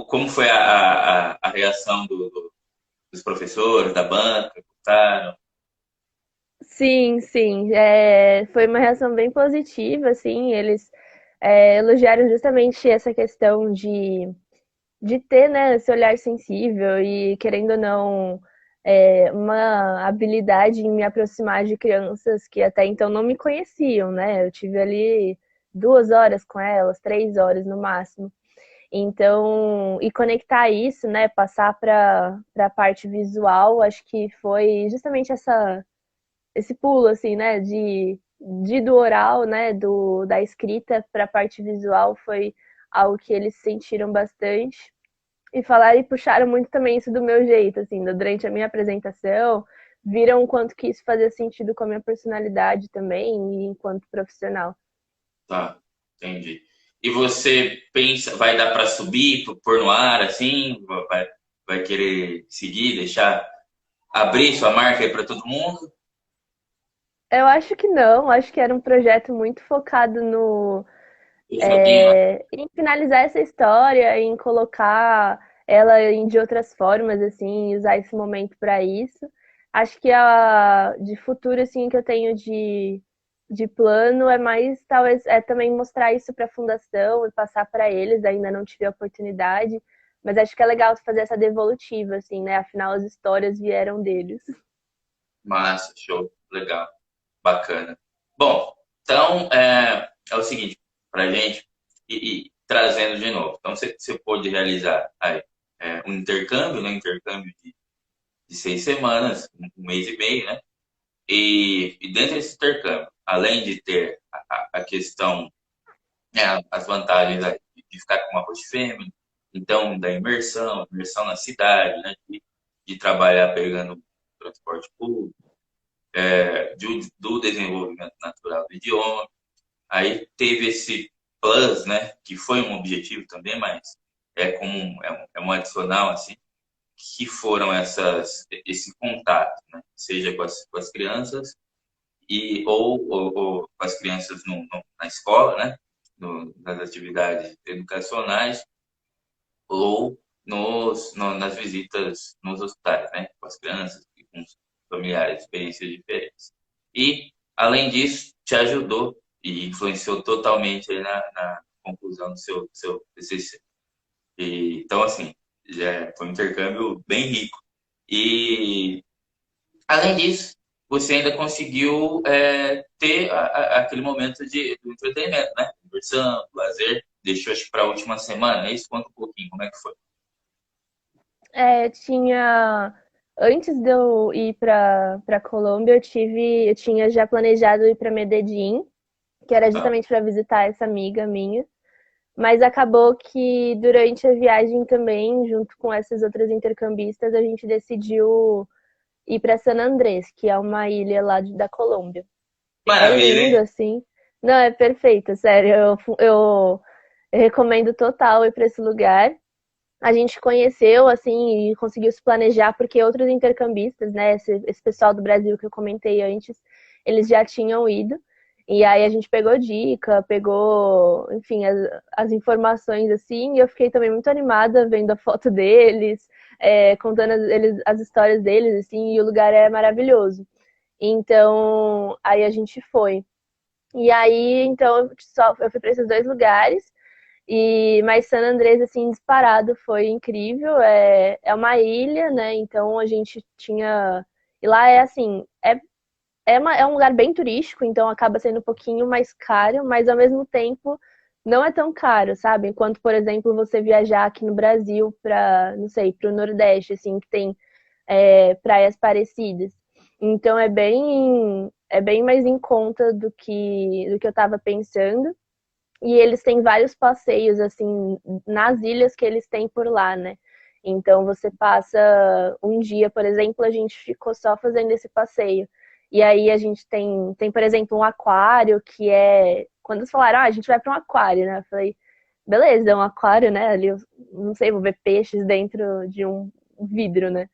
Speaker 2: Como foi a reação dos professores, da banca? Gostaram?
Speaker 1: Sim, sim, foi uma reação bem positiva, assim, eles elogiaram justamente essa questão de ter, né, esse olhar sensível e, querendo ou não, uma habilidade em me aproximar de crianças que até então não me conheciam, né? Eu tive ali 2 horas com elas, 3 horas no máximo. Então, e conectar isso, né, passar para a parte visual, acho que foi justamente esse pulo, assim, né, de do oral, né, da escrita para a parte visual foi algo que eles sentiram bastante. E falaram e puxaram muito também isso do meu jeito, assim, durante a minha apresentação, viram o quanto que isso fazia sentido com a minha personalidade também, e enquanto profissional.
Speaker 2: Tá, entendi. E você pensa, vai dar para subir, pôr no ar, assim? Vai querer seguir, deixar, abrir sua marca aí para todo mundo?
Speaker 1: Eu acho que não, acho que era um projeto muito focado no
Speaker 2: Eu sozinho?
Speaker 1: em finalizar essa história, em colocar ela de outras formas, assim, usar esse momento para isso. Acho que de futuro, assim, que eu tenho de plano é mais, talvez, também mostrar isso para a fundação e passar para eles. Ainda não tive a oportunidade, mas acho que é legal fazer essa devolutiva, assim, né? Afinal, as histórias vieram deles.
Speaker 2: Massa, show, legal, bacana. Bom, então é o seguinte, para gente e trazendo de novo. Então você pôde realizar aí, um intercâmbio, né? Intercâmbio de 6 semanas, um mês e meio, né? E dentro desse intercâmbio, além de ter a questão, as vantagens aí de ficar com uma host family, então da imersão na cidade, né? De trabalhar pegando transporte público, do desenvolvimento natural do idioma. Aí teve esse plus, né, que foi um objetivo também, mas é um adicional assim, que foram esse contato, né, seja com as crianças ou com as crianças na escola, né, nas atividades educacionais ou nas visitas nos hospitais, né, com as crianças e com os familiares, experiências diferentes. E, além disso, te ajudou e influenciou totalmente aí na conclusão do seu TCC. Então, assim, já foi um intercâmbio bem rico. E, além disso, você ainda conseguiu ter aquele momento do entretenimento, né? Diversão, lazer. Deixou, acho que, para a última semana, é isso? Conta um pouquinho, como é que foi?
Speaker 1: Tinha. Antes de eu ir para Colômbia, eu tinha já planejado ir para Medellín, que era
Speaker 2: Tá.
Speaker 1: justamente para visitar essa amiga minha. Mas acabou que durante a viagem também, junto com essas outras intercambistas, a gente decidiu ir para San Andrés, que é uma ilha lá da Colômbia. É
Speaker 2: Maravilha,
Speaker 1: lindo,
Speaker 2: hein?
Speaker 1: assim. Não, é perfeito, sério. Eu recomendo total ir para esse lugar. A gente conheceu, assim, e conseguiu se planejar, porque outros intercambistas, né, esse pessoal do Brasil que eu comentei antes, eles já tinham ido. E aí a gente pegou dica, pegou, enfim, as informações, assim, e eu fiquei também muito animada vendo a foto deles, contando as histórias deles, assim, e o lugar é maravilhoso. Então, aí a gente foi. E aí, então, eu fui para esses dois lugares. Mas San Andrés, assim, disparado, foi incrível. É uma ilha, né? Então a gente tinha. E lá é assim, é um lugar bem turístico, então acaba sendo um pouquinho mais caro, mas ao mesmo tempo não é tão caro, sabe? Enquanto, por exemplo, você viajar aqui no Brasil para, não sei, para o Nordeste, assim, que tem praias parecidas. Então é bem mais em conta do que eu estava pensando. E eles têm vários passeios, assim, nas ilhas que eles têm por lá, né? Então você passa um dia, por exemplo, a gente ficou só fazendo esse passeio. E aí a gente tem por exemplo, um aquário que é. Quando eles falaram, a gente vai para um aquário, né? Eu falei, beleza, é um aquário, né? Ali, eu não sei, vou ver peixes dentro de um vidro, né?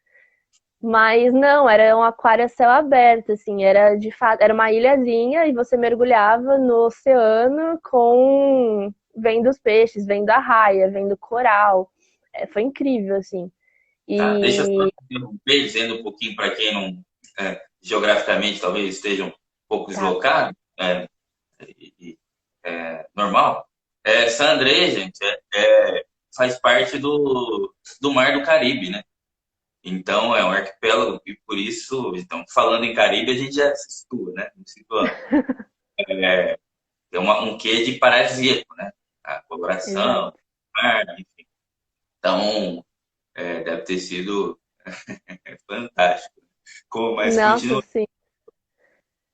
Speaker 1: Mas não, era um aquário a céu aberto, assim, era de fato, era uma ilhazinha e você mergulhava no oceano com vendo os peixes, vendo a raia, vendo coral. É, foi incrível, assim.
Speaker 2: Tá, deixa eu só
Speaker 1: E
Speaker 2: interromper, dizendo um pouquinho para quem não, geograficamente talvez esteja um pouco
Speaker 1: tá.
Speaker 2: deslocado, normal. San Andrés, gente, faz parte do Mar do Caribe, né? Então é um arquipélago e por isso, então, falando em Caribe, a gente já se situa, né? Nos situamos. Tem um quê de paradisíaco, né? A coloração,
Speaker 1: Exato.
Speaker 2: mar, enfim. Então, deve ter sido fantástico. Mas
Speaker 1: Nossa,
Speaker 2: continua.
Speaker 1: sim.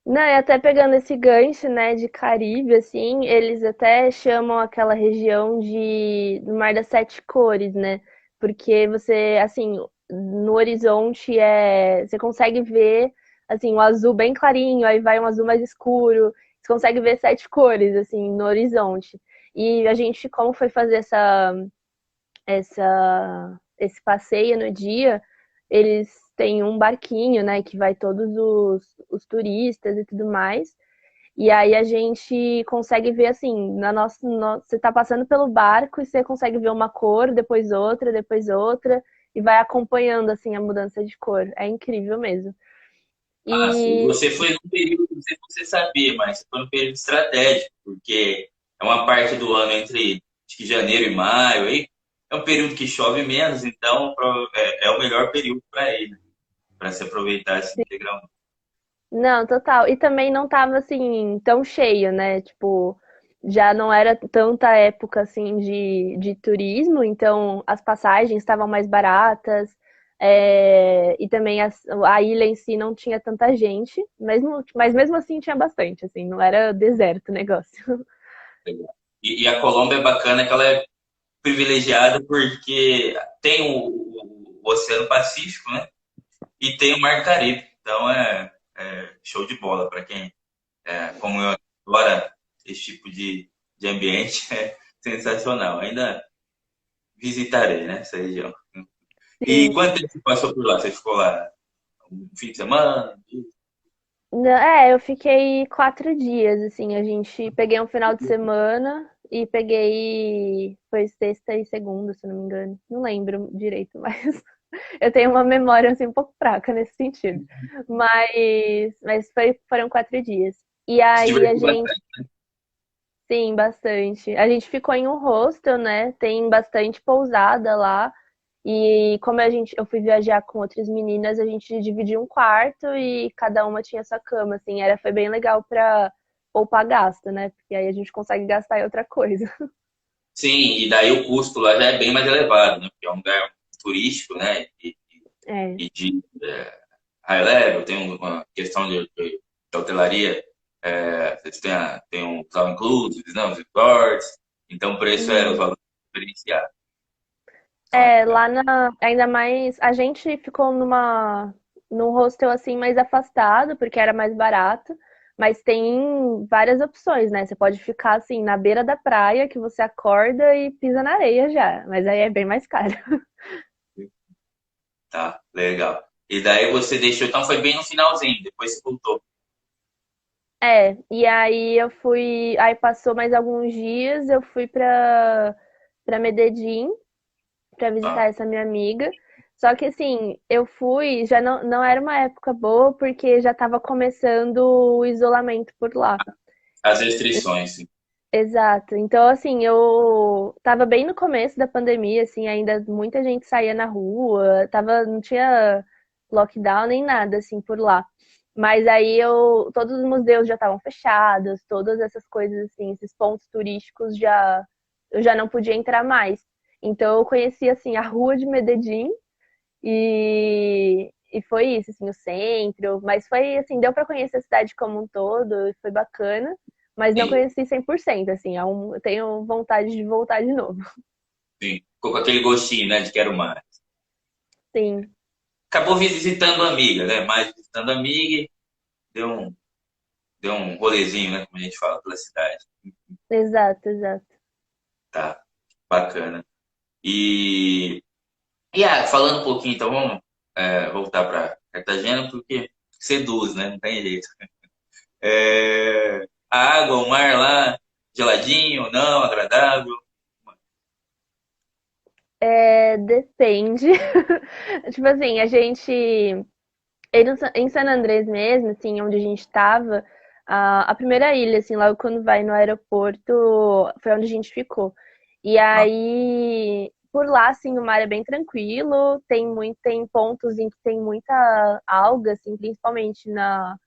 Speaker 1: Não, e até pegando esse gancho, né, de Caribe, assim, eles até chamam aquela região de do Mar das Sete Cores, né? Porque você, assim, no horizonte você consegue ver, assim, o azul bem clarinho, aí vai um azul mais escuro, você consegue ver sete cores, assim, no horizonte. E a gente, como foi fazer esse passeio no dia, eles têm um barquinho, né, que vai todos os turistas e tudo mais. E aí a gente consegue ver assim, você tá passando pelo barco e você consegue ver uma cor, depois outra, e vai acompanhando assim a mudança de cor. É incrível mesmo.
Speaker 2: Ah, sim.
Speaker 1: E
Speaker 2: Você foi num período, não sei se você sabia, mas foi num período estratégico, porque é uma parte do ano entre acho que janeiro e maio, aí é um período que chove menos, então é o melhor período para ir, para se aproveitar assim, integralmente.
Speaker 1: não, total. E também não tava assim tão cheio, né? Tipo, já não era tanta época assim de turismo, então as passagens estavam mais baratas. E também a ilha em si não tinha tanta gente, mas mesmo assim tinha bastante, assim, não era deserto o negócio.
Speaker 2: E a Colômbia é bacana que ela é privilegiada porque tem o Oceano Pacífico, né? E tem o Mar do Caribe. Então é show de bola para quem, como eu, adora esse tipo de ambiente. É sensacional. Ainda visitarei, né, essa região. E
Speaker 1: Sim.
Speaker 2: quanto tempo você passou por lá? Você ficou lá um fim de semana?
Speaker 1: Eu fiquei 4 dias, assim, a gente peguei um final de semana e peguei, foi sexta e segunda, se não me engano, não lembro direito, mas eu tenho uma memória, assim, um pouco fraca nesse sentido, mas foram 4 dias. E
Speaker 2: Se
Speaker 1: aí a
Speaker 2: divertiu
Speaker 1: gente,
Speaker 2: bastante?
Speaker 1: sim, bastante, a gente ficou em um hostel, né, tem bastante pousada lá, e como eu fui viajar com outras meninas, a gente dividiu um quarto e cada uma tinha sua cama, assim, foi bem legal pra poupar gasto, né? Porque aí a gente consegue gastar em outra coisa.
Speaker 2: Sim, e daí o custo lá já é bem mais elevado, né? Porque é um lugar turístico, né?
Speaker 1: É,
Speaker 2: E de high level, tem uma questão de hotelaria, tem um all inclusive, né? Os resorts, então o preço era os
Speaker 1: uhum.
Speaker 2: valores diferenciados. Então é legal.
Speaker 1: Lá ainda mais, a gente ficou num hostel assim mais afastado, porque era mais barato, mas tem várias opções, né? Você pode ficar assim na beira da praia, que você acorda e pisa na areia já, mas aí é bem mais caro.
Speaker 2: Tá, legal. E daí você deixou, então foi bem no finalzinho, depois você voltou.
Speaker 1: E aí aí passou mais alguns dias, eu fui pra Medellín pra visitar
Speaker 2: Tá?
Speaker 1: essa minha amiga. Só que assim, eu fui, já não era uma época boa porque já estava começando o isolamento por lá.
Speaker 2: As restrições, sim.
Speaker 1: Exato. Então, assim, eu tava bem no começo da pandemia, assim, ainda muita gente saía na rua, não tinha lockdown nem nada, assim, por lá. Mas aí todos os museus já estavam fechados, todas essas coisas, assim, esses pontos turísticos eu já não podia entrar mais. Então, eu conheci, assim, a rua de Medellín e foi isso, assim, o centro. Mas foi, assim, deu para conhecer a cidade como um todo, e foi bacana. Mas não
Speaker 2: Sim,
Speaker 1: conheci 100%, assim, eu tenho vontade de voltar de novo.
Speaker 2: sim. Ficou com aquele gostinho, né, de quero mais.
Speaker 1: Sim,
Speaker 2: Acabou visitando a amiga, né? Mais visitando a amiga, e deu um rolezinho, né? Como a gente fala, pela cidade.
Speaker 1: exato, exato.
Speaker 2: Tá. bacana. E, falando um pouquinho, então vamos voltar para Cartagena, porque seduz, né? Não tem jeito. A água, o mar lá, geladinho, não, agradável.
Speaker 1: Depende. Tipo assim, a gente. Em San Andrés mesmo, assim, onde a gente tava, a primeira ilha, assim, logo quando vai no aeroporto, foi onde a gente ficou. E
Speaker 2: Não,
Speaker 1: aí, por lá, assim, o mar é bem tranquilo, tem pontos em que tem muita alga, assim, principalmente na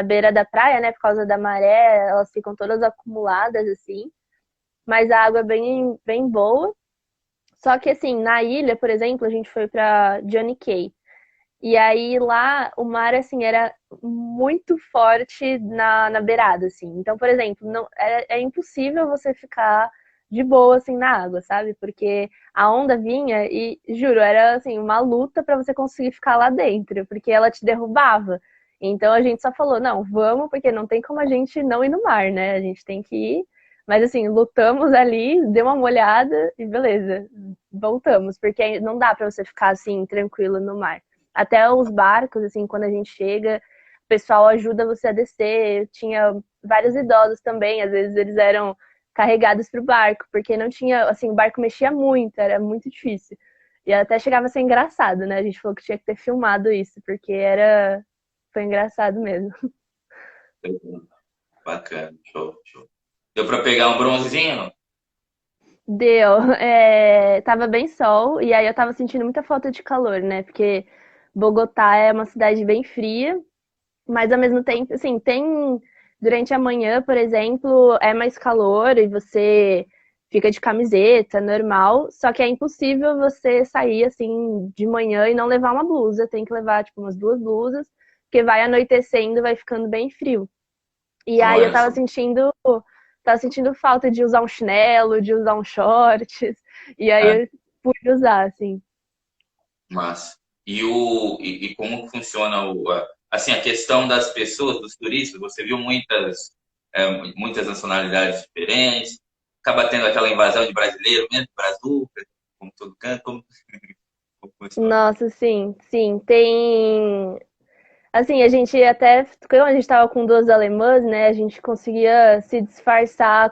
Speaker 1: beira da praia, né, por causa da maré, elas ficam todas acumuladas, assim, mas a água é bem boa. Só que, assim, na ilha, por exemplo, a gente foi pra Johnny Cay. E aí lá o mar assim era muito forte na beirada, assim. Então, por exemplo, não é impossível você ficar de boa assim na água, sabe? Porque a onda vinha e juro, era assim uma luta para você conseguir ficar lá dentro, porque ela te derrubava. Então a gente só falou, não, vamos, porque não tem como a gente não ir no mar, né? A gente tem que ir. Mas assim, lutamos ali, deu uma molhada e beleza, voltamos, porque não dá para você ficar assim tranquilo no mar. Até os barcos, assim, quando a gente chega, o pessoal ajuda você a descer. Tinha vários idosos também, às vezes eles eram carregados pro barco, porque não tinha, assim, o barco mexia muito, era muito difícil. E até chegava a ser engraçado, né? A gente falou que tinha que ter filmado isso, porque foi engraçado mesmo.
Speaker 2: bacana, show, show. Deu para pegar um bronzinho?
Speaker 1: Deu. Tava bem sol, e aí eu tava sentindo muita falta de calor, né? Porque Bogotá é uma cidade bem fria. Mas ao mesmo tempo, assim, tem durante a manhã, por exemplo, é mais calor e você fica de camiseta, normal, só que é impossível você sair assim de manhã e não levar uma blusa, tem que levar tipo umas duas blusas, porque vai anoitecendo, vai ficando bem frio. E aí eu
Speaker 2: Olha só,
Speaker 1: tava sentindo falta de usar um chinelo, de usar um shorts, e
Speaker 2: é,
Speaker 1: aí eu pude usar assim.
Speaker 2: massa. E como que funciona assim, a questão das pessoas, dos turistas? Você viu muitas nacionalidades diferentes, acaba tendo aquela invasão de brasileiro mesmo, brazuca, como todo canto, como funciona?
Speaker 1: Nossa, sim, sim, tem. Assim, a gente até, quando a gente tava com duas alemãs, né, a gente conseguia se disfarçar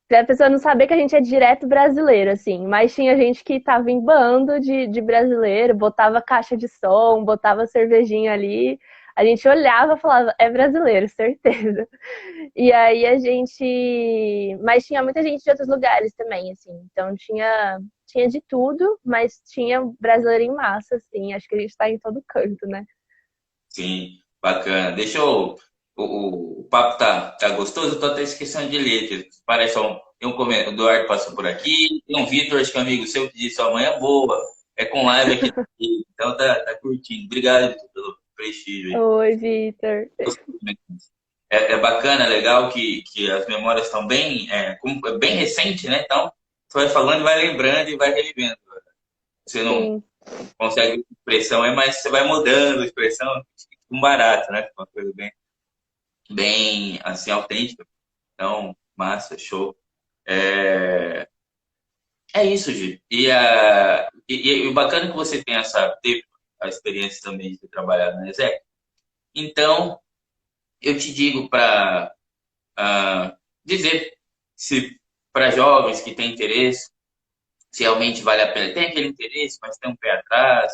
Speaker 1: pra pessoa não saber que a gente é direto brasileiro, assim. Mas tinha gente que tava em bando de brasileiro, botava caixa de som, botava cervejinha ali. A gente olhava e falava, é brasileiro, certeza. E aí a gente. Mas tinha muita gente de outros lugares também, assim. Então tinha de tudo, mas tinha brasileiro em massa, assim. Acho que a gente tá em todo canto, né?
Speaker 2: Sim, bacana. Deixa eu. O papo tá gostoso, eu tô até esquecendo de ler. Que parece tem um comentário. O Eduardo passou por aqui. Tem um Vitor, acho que é amigo seu, que disse: amanhã é boa. É com live aqui. Então tá curtindo. Obrigado Vitor, pelo prestígio aí.
Speaker 1: Oi, Vitor.
Speaker 2: É bacana, é legal que as memórias estão é bem recente, né? Então, você vai falando, vai lembrando e vai revivendo. Você não
Speaker 1: Sim,
Speaker 2: consegue expressão, mas você vai mudando a expressão, fica um barato, né? Uma coisa bem assim, autêntica. Então, massa, show. É, é isso, Gi. E o bacana é que você tem teve a experiência também de ter trabalhado na Exec. Então, eu te digo para dizer se para jovens que têm interesse, se realmente vale a pena. Tem aquele interesse, mas tem um pé atrás,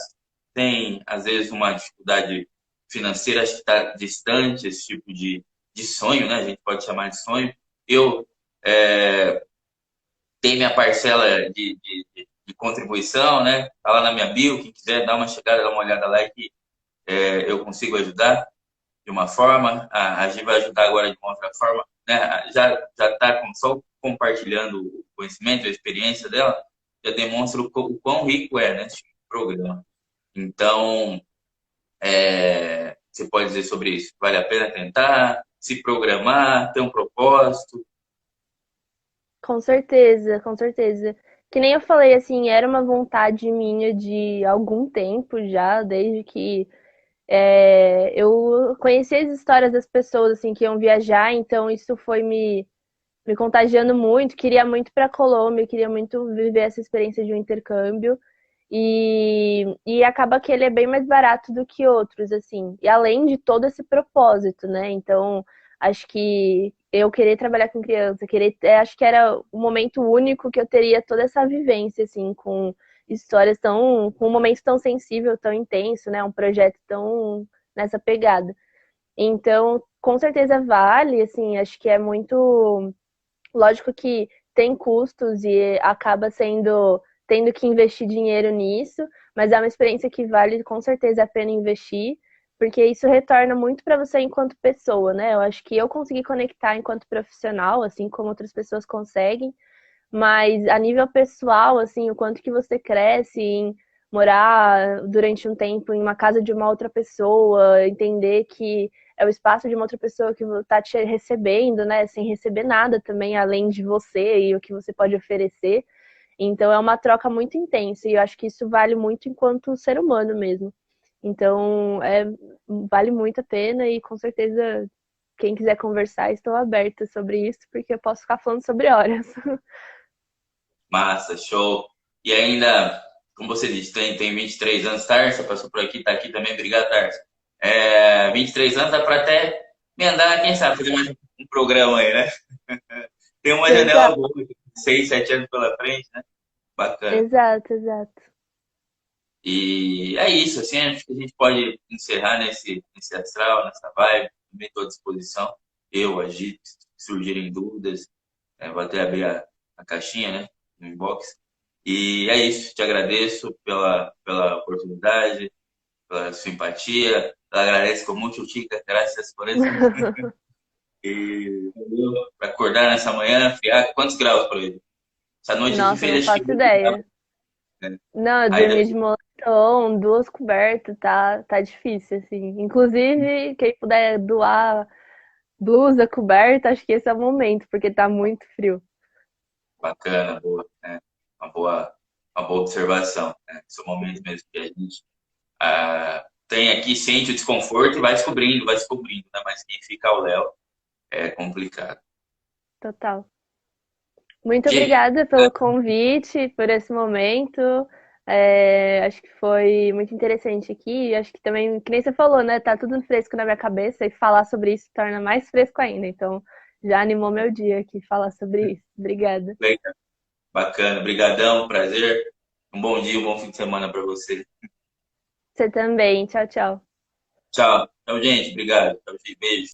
Speaker 2: tem às vezes uma dificuldade financeira, acho que está distante esse tipo de sonho, né? A gente pode chamar de sonho. Eu tenho minha parcela de contribuição, né? Tá lá na minha bio, quem quiser dar uma chegada, dar uma olhada lá que eu consigo ajudar de uma forma, a Gi vai ajudar agora de uma outra forma, né? Já está só compartilhando o conhecimento, a experiência dela, já demonstra o quão rico é, né, esse programa. Então, você pode dizer sobre isso? Vale a pena tentar, se programar, ter um propósito?
Speaker 1: com certeza, com certeza. Que nem eu falei, assim, era uma vontade minha de algum tempo já, desde que eu conheci as histórias das pessoas, assim, que iam viajar, então isso foi me me contagiando muito, queria muito para a Colômbia, queria muito viver essa experiência de um intercâmbio. E acaba que ele é bem mais barato do que outros, assim. E além de todo esse propósito, né? Então, acho que eu querer trabalhar com criança, acho que era o momento único que eu teria toda essa vivência, assim, com histórias tão, com um momento tão sensível, tão intenso, né? Um projeto tão nessa pegada. Então, com certeza vale, assim, acho que é muito. Lógico que tem custos e acaba sendo tendo que investir dinheiro nisso, mas é uma experiência que vale com certeza a pena investir, porque isso retorna muito para você enquanto pessoa, né? Eu acho que eu consegui conectar enquanto profissional, assim como outras pessoas conseguem, mas a nível pessoal, assim, o quanto que você cresce em morar durante um tempo em uma casa de uma outra pessoa, entender que é o espaço de uma outra pessoa que está te recebendo, né? Sem receber nada também, além de você e o que você pode oferecer. Então é uma troca muito intensa e eu acho que isso vale muito enquanto ser humano mesmo. Então vale muito a pena e com certeza quem quiser conversar, estou aberta sobre isso, porque eu posso ficar falando sobre horas.
Speaker 2: Massa, show. E ainda, como você disse, tem 23 anos, Tarso, passou por aqui, tá aqui também, obrigado, Tarso. 23 anos dá para até emendar, quem sabe, fazer mais um programa aí, né? Tem uma janela
Speaker 1: Exato,
Speaker 2: boa, 6, 7 anos pela frente, né? Bacana.
Speaker 1: exato, exato.
Speaker 2: E é isso, assim, acho que a gente pode encerrar nesse astral, nessa vibe, também estou à disposição. Eu, agito, se surgirem dúvidas, vou até abrir a caixinha, né, no inbox. E é isso, te agradeço pela oportunidade, pela simpatia, agradeço com muito, Chica, graças por isso. E para acordar nessa manhã, friar, quantos graus por aí? Essa noite aqui
Speaker 1: Nossa, não
Speaker 2: fez acho que
Speaker 1: faço
Speaker 2: 8 graus,
Speaker 1: ideia.
Speaker 2: né?
Speaker 1: Não, eu
Speaker 2: Aí
Speaker 1: dormi
Speaker 2: daqui
Speaker 1: de moletom, duas cobertas, tá difícil, assim. Inclusive, quem puder doar blusa, coberta, acho que esse é o momento, porque tá muito frio.
Speaker 2: bacana, boa, né? Uma boa observação, né? Esse é o momento mesmo que a gente tem aqui, sente o desconforto e vai descobrindo, né? Mas quem fica ao léu é complicado.
Speaker 1: Total. Muito
Speaker 2: Gi,
Speaker 1: obrigada pelo convite, por esse momento. Acho que foi muito interessante aqui. Acho que também, que nem você falou, né? Tá tudo fresco na minha cabeça e falar sobre isso torna mais fresco ainda. Então, já animou meu dia aqui falar sobre isso. Obrigada.
Speaker 2: legal, bacana, brigadão, prazer. Um bom dia, um bom fim de semana para você.
Speaker 1: Você também. Tchau, tchau.
Speaker 2: Tchau. Tchau, gente. Obrigado. Tchau, beijo.